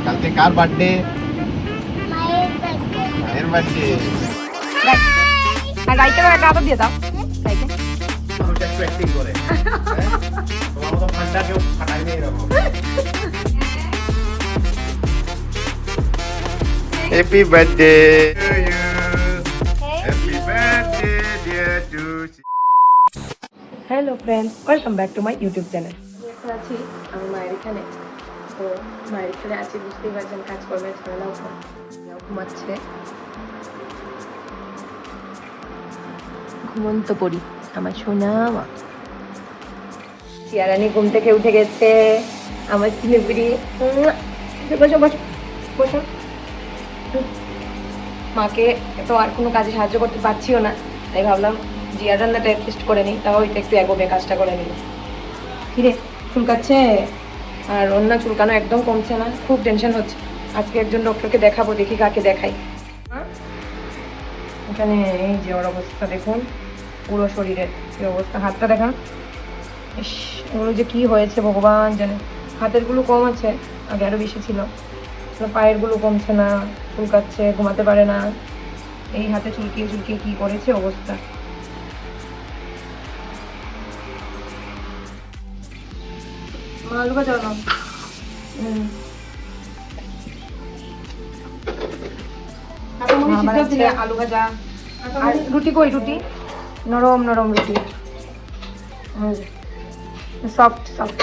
কালকে কার বার্থডে? মায়ের বার্থডে। আর রাইতে একটা আদর দিয়ে দাও রাইতে। ওটা একটু অ্যাক্টিং করে। তোমার মতো ঠান্ডা কেউ ফাটায় নেই এরকম। Happy birthday to you. Happy birthday dear Tusi. Hello friends, welcome back to my YouTube channel. এখন আছি আমি মায়ের এখানে। তো মায়ের এখানে আছি, বুঝতেই পারছেন কাজকর্মের ঝামেলাও ঘুমাচ্ছে। ঘুমন্ত পড়ি আমার সোনা মা। চিয়ারানি ঘুম থেকে উঠে গেছে, আমার চিনেপুরি। বসো বসো বসো। মাকে তো আর কোনো কাজে সাহায্য করতে পারছিও না, তাই ভাবলাম জিয়ার রান্নাটা অ্যাটলিস্ট করে নিই, তাও ওইটা একটু এগোবে কাজটা করে নিল। কিরে চুলকাচ্ছে? আর অন্য চুলকানো একদম কমছে না, খুব টেনশন হচ্ছে। আজকে একজন ডক্টরকে দেখাবো, দেখি কাকে দেখাই। এখানে এই যে ওর অবস্থা দেখুন, পুরো শরীরের কি অবস্থা। হাতটা দেখান, ইস ওগুলো যে কি হয়েছে ভগবান জানে। হাতের গুলো কম আছে, আগে আরো বেশি ছিল। পায়ের গুলো কমছে না, চুলকাচ্ছে, ঘুমাতে পারে না। এই হাতে চুলকিয়ে চুলকিয়ে কি করেছে অবস্থা। আলু ভাজা বানাও। আলু ভাজা আর রুটি। কই রুটি? নরম নরম রুটি, সফট সফট।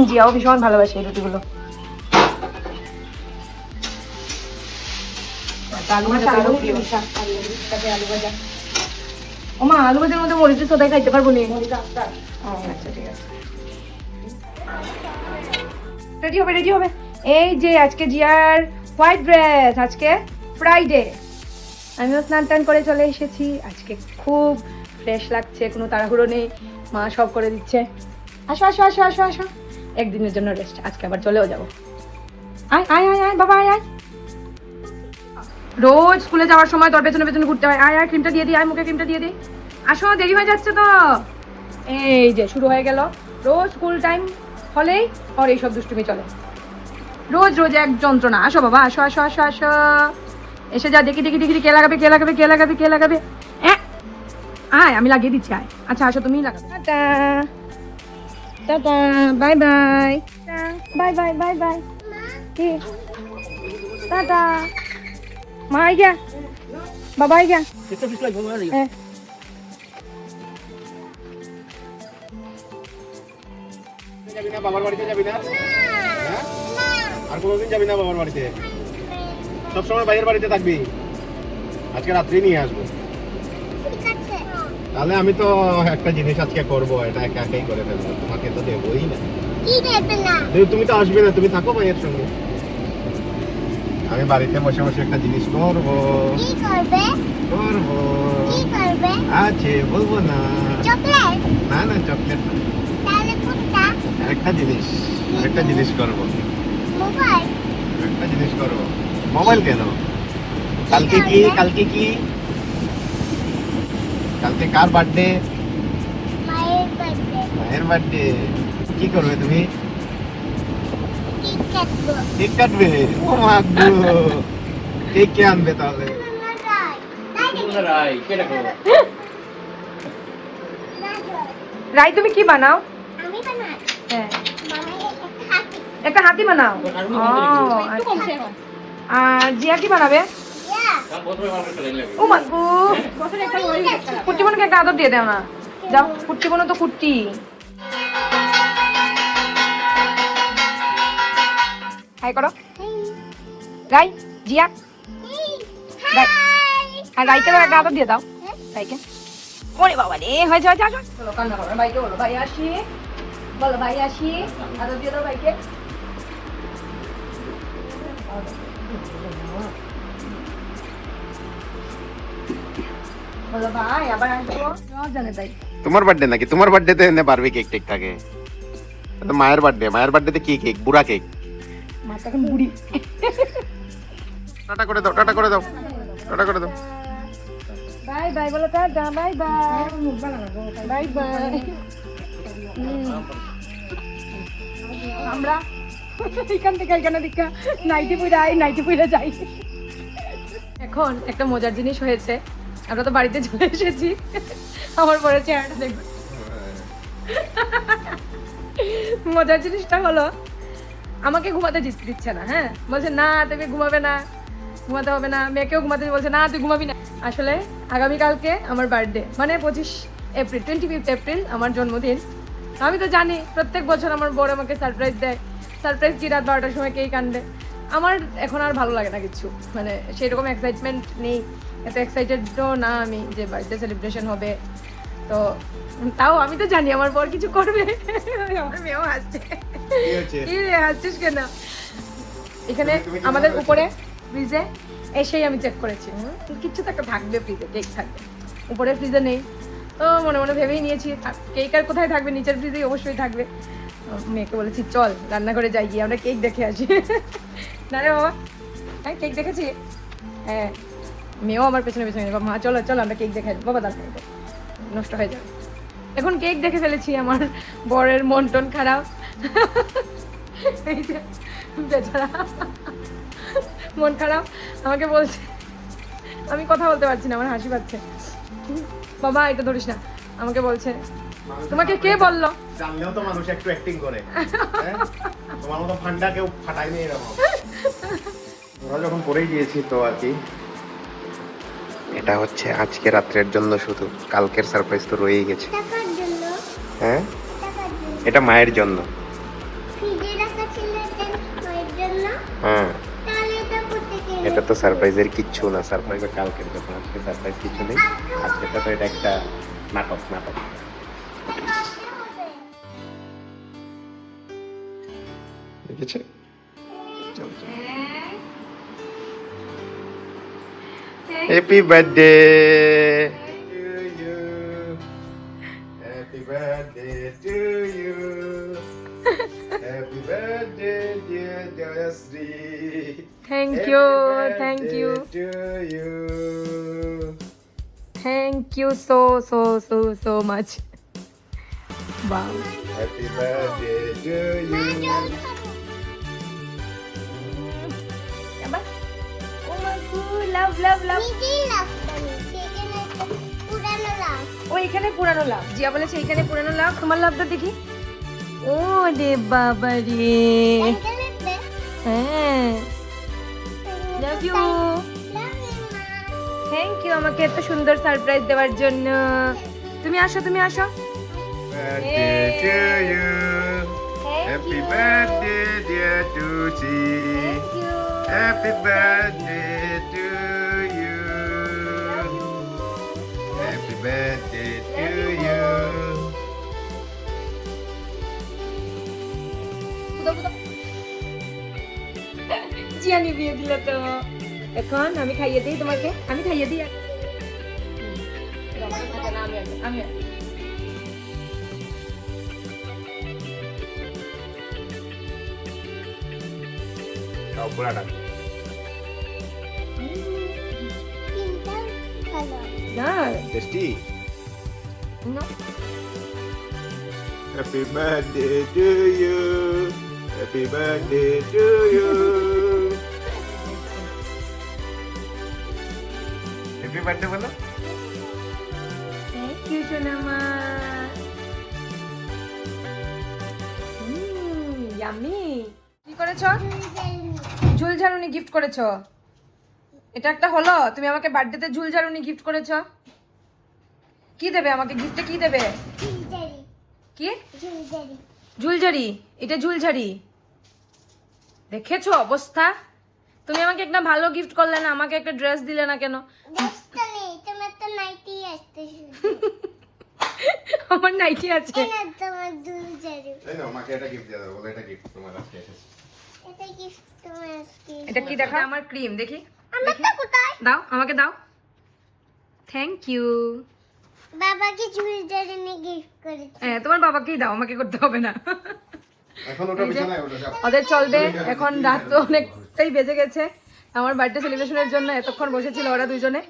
জিয়াও ভীষণ ভালোবাসে এই রুটিগুলো। আলু ভাজা আলু ভাজা। ওমা আলু ভাজার মধ্যে মরিচের সোদাই খাইতে পারবো না। আচ্ছা ঠিক আছে, রেডি হবে রেডি হবে। এই যে আজকে জিয়ার হোয়াইট ড্রেস, আজকে ফ্রাইডে। আমিও স্নান টান করে চলে এসেছি, আজকে খুব ফ্রেশ লাগছে, কোনো তাড়াহুড়ো নেই, মা সব করে দিচ্ছে। আসো আসো আসো আসো আসো, একদিনের জন্য রেস্ট, আজকে আবার চলেও যাবো। আয় আয় আয় আয় বাবা আয় আয়। রোজ স্কুলে যাওয়ার সময় তোর পেছনে পেছনে ঘুরতে হয়। আয় আয়, ক্রিমটা দিয়ে দিই, আয় মুখে ক্রিমটা দিয়ে দিই। আসো, দেরি হয়ে যাচ্ছে তো। এই যে শুরু হয়ে গেল, রোজ স্কুল টাইম হলেই ওর এইসব দুষ্টুমি চলে, রোজ রোজ এক যন্ত্রণা। আসো বাবা আসো আসো আসো আসো, এসে যা। দেখি দেখি দেখি কে লাগাবে কে লাগাবে কে লাগাবে কে লাগাবে। আয় আমি লাগিয়ে দিচ্ছি, আয়। আচ্ছা আসো তুমি লাগাবে। Tata tata, bye bye bye bye bye bye. কি টাটা, মা আই গিয়া, বাবা আই গিয়া। হ্যাঁ যাবি না বাবার বাড়িতে? যাবি না? আর কোনোদিন যাবি না বাবার বাড়িতে? সবসময় বাইরের বাড়িতে থাকবি? আজকে রাত্রি নিয়ে আসবো। তাহলে আমি তো একটা জিনিস আজকে করবো, এটা একা একাই করে ফেলবো, তোমাকে তো দেবোই না। তুমি তো আসবে না, তুমি থাকো ভাইয়ের সঙ্গে। আমি বাড়িতে বসে বসে একটা জিনিস করবো। করবো আছে, বলবো না। না না চকলেট না, একটা জিনিস করবো। একটা জিনিস করবো। মোবাইল কেন? কালকে কি কালকে কার বার্থডে? মায়ের বার্থডে। কি করবে তুমি? কেক কাটবে? ও মা গো, কেক কে আনবে তাহলে? রাই তুমি কি বানাও? হ্যাঁ একটা হাতি বানাও। আর জিয়া কি বানাবে? ও মা গো, কুট্টি বোনকে একটা আদর দিয়ে দাও না। যাও, কুট্টি বোন তো কুট্টি। হাই করো রাই, জিয়া রাই। আর রাইকে একটা আদর দিয়ে দাও রাইকে। ওরে বাবা রে, হয়েছে হয়েছে। আসো চলো কান্না করো, ভাইকে বলো ভাই আসি, বলো ভাই আসি, আদর দিয়ে দাও ভাইকে। বলো ভাই আবার আসবো, জানে তাই। তোমার বার্থডে নাকি? তোমার বার্থডেতে এনে বারবি কেক টেক থাকে। তো মায়ের বার্থডেতে কি কেক? বুড়া কেক। মা তো এখন বুড়ি। টাটা করে দাও, টাটা করে দাও, টাটা করে দাও। বাই বাই বলো, tata bye bye bye bye. আমরা এখান থেকে এখানে দেখা নাইটি পরে আই নাইটি পরে যাই। এখন একটা মজার জিনিস হয়েছে, আমরা তো বাড়িতে চলে এসেছি, আমার পরে চেহারাটা দেখবে। মজার জিনিসটা হলো আমাকে ঘুমাতে দিচ্ছে না, হ্যাঁ বলছে না তুমি ঘুমাবে না, ঘুমাতে হবে না, মেয়েকেও ঘুমাতে বলছে না তুই ঘুমাবি না। আসলে আগামীকালকে আমার বার্থডে, মানে 25 এপ্রিল, 25 এপ্রিল আমার জন্মদিন। আমি তো জানি প্রত্যেক বছর আমার বড় আমাকে সারপ্রাইজ দেয়, সারপ্রাইজ কি রাত 12টার সময় কেক আনবে। আমার এখন আর ভালো লাগে না কিছু, মানে সেরকম এক্সাইটমেন্ট নেই, এত এক্সাইটেডও না আমি যে বার্থডে সেলিব্রেশন হবে। তো তাও আমি তো জানি আমার বর কিছু করবে। আমার মেয়েও হাসছে। কি রে হাসছিস কেন? এখানে আমাদের উপরে ফ্রিজে এসেই আমি চেক করেছি, কিচ্ছু তো একটা থাকবে ফ্রিজে, কেক থাকবে, উপরে ফ্রিজে নেই। তো মনে মনে ভেবেই নিয়েছি কেক আর কোথায় থাকবে, নিচের ফ্রিজেই অবশ্যই থাকবে। মেয়েকে বলেছি চল রান্না করে যাই, গিয়ে আমরা কেক দেখে আসি। না রে বাবা, হ্যাঁ কেক দেখেছি, হ্যাঁ মেয়েও আমার পেছনে পেছনে, মা চলো চলো আমরা কেক দেখে আসবো। বাবা দাঁড়াতে নষ্ট হয়ে যাবে। এখন কেক দেখে ফেলেছি, আমার বরের মন টন খারাপ। এই যে বেচারা মন খারাপ, আমাকে বলছে, আমি কথা বলতে পারছি না, আমার হাসি পাচ্ছে। বাবা এটা ধরিস না, আমাকে বলছে তোমাকে কে বললো? জানলেও তো মানুষ একটু অ্যাক্টিং করে, হ্যাঁ? তোমার মতো ফান্ডা কেউ ফাটায়নি এরকম। ওরা যখন পড়েই গিয়েছি তো আর কি, এটা হচ্ছে আজকে রাত্রের জন্য শুধু, কালকের সারপ্রাইজ তো রয়েই গেছে। টাকার জন্য, হ্যাঁ টাকার জন্য এটা মায়ের জন্য। ফ্রিজে রাখা ছিল এটা মায়ের জন্য। হ্যাঁ তাহলে এটা করতে গেলে এটা তো সারপ্রাইজের কিচ্ছু না, সারপ্রাইজের কালকের যখন, আজকে সারপ্রাইজ কিছু নেই। আজকেটা তো এটা একটা নাটক নাটক। দেখেছে? Happy birthday to you, happy birthday to you, happy birthday dear Jayashree, thank you, thank you, to you, thank you so so so so much. বাহ, happy birthday to you. Love love love. নিজেই love বানিয়েছি, এখানে একটা পুরানো লাভ। ও এখানে পুরানো লাভ, জিয়া বলেছে এখানে পুরানো লাভ। তোমার লাভটা দেখি। ও রে বাবা রে, এখানে হ্যাঁ লাভ ইউ, থ্যাংক ইউ আমাকে এত সুন্দর সারপ্রাইজ দেওয়ার জন্য। তুমি আসো, তুমি আসো। Birthday to you. Happy birthday, dear Tucci. Happy birthday to you. Happy birthday to you. Giani বিয়ে দিল তো, এখন আমি খাইয়ে দিই তোমাকে, আমি খাইয়ে দিই। আমি Kau pulang dah. তিনটা ভালো। না Tasty. না Happy birthday to you. Happy birthday to you. Happy birthday bolo. Thank you সোনামা। ইয়ামি। কি করেছো? ঝুল ঝাড়ুনি গিফট করেছো, এটা একটা হলো? তুমি আমাকে বার্থডেতে ঝুল ঝাড়ুনি গিফট করেছো, কি দেবে আমাকে গিফটে? কি দেবে? ঝুলঝাড়ি, কি ঝুলঝাড়ি। ঝুলঝাড়ি? এটা ঝুলঝাড়ি? দেখেছো অবস্থা? তুমি আমাকে একটা ভালো গিফট করলে না, আমাকে একটা ড্রেস দিলে না কেন? দশটা নেই, তোমার তো নাইটি আসতে শুধু। আমার নাইটি আছে। এটা তোমার ঝুলঝাড়ি, এই নাও, মাকে একটা গিফট দিয়ে দাও, বলে এটা গিফট তোমার আজকে এসেছে। এটা গিফট তোমার আজকে। এটা কি দেখা? আমার ক্রিম দেখি, আমারটা কোথায়? দাও আমাকে দাও। Thank you. বাবাকে ঝুলঝাড়ি নিয়ে গিফট করেছি। হ্যাঁ তোমার বাবাকেই দাও, আমাকে করতে হবে না। এখন ওটা বিছানায় ওটা যাও। ওদের চলবে, এখন রাত তো অনেকটাই বেজে গেছে। আমার বার্থডে সেলিব্রেশনের জন্য এতক্ষণ বসেছিল ওরা দুজনে।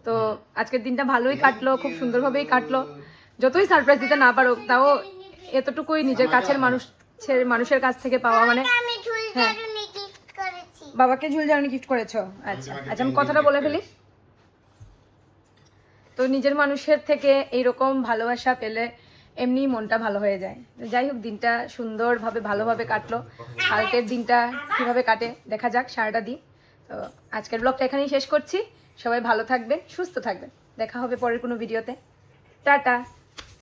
তো আজকের দিনটা ভালোই কাটলো, খুব সুন্দরভাবেই কাটলো। যতই সারপ্রাইজ দিতে না পারো, তাও এতটুকুই নিজের কাছের মানুষ মানুষের কাছ থেকে পাওয়া মানে আমি ঝুলঝাড়ুনি গিফট করেছি। বাবাকে ঝুলঝাড়নি গিফট করেছো? আচ্ছা আচ্ছা, আমি কথাটা বলে ফেলি। তো নিজের মানুষের থেকে এইরকম ভালোবাসা পেলে এমনি মনটা ভালো হয়ে যায়। যাই হোক, দিনটা সুন্দরভাবে ভালোভাবে কাটলো। কালকের দিনটা কিভাবে কাটে দেখা যাক, সারাটা দিন। তো আজকের ব্লগটা এখানেই শেষ করছি। সবাই ভালো থাকবেন, সুস্থ থাকবেন। দেখা হবে পরের কোনো ভিডিওতে। টাটা।